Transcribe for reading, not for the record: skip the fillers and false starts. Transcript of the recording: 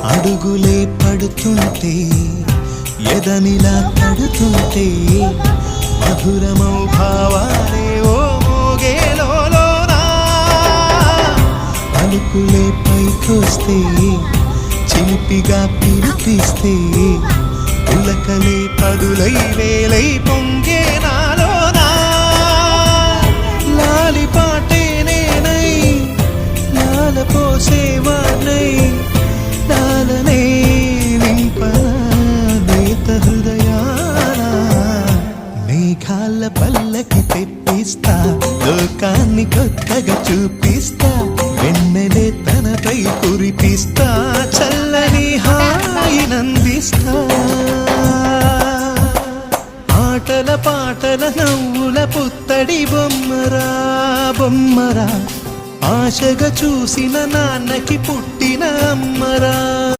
అడుగులే పడుతుంటే ఎదనిలా తడుతుంటే మధురమౌ భావాలే ఓ మోగేలోనా పలుకులే పైకొస్తే చిలిపిగా పిలిపిస్తే పులకలే పదులై వేలై పొంగే నాలోనా లాలి పాటే నేనై లాల పోసేవాణ్ణై లాలనే నింపనేత హృదయాన మేఘాల పల్లకి తెప్పిస్తా లోకాన్ని కొత్తగా చూపిస్తా వెన్నెలే తనపై కురిపిస్తా చల్లని హాయినందిస్తా ఆటల పాటల నవ్వుల పుత్తడి బొమ్మరా బొమ్మరా ఆశగా చూసిన నాన్నకి పుట్టిన అమ్మరా.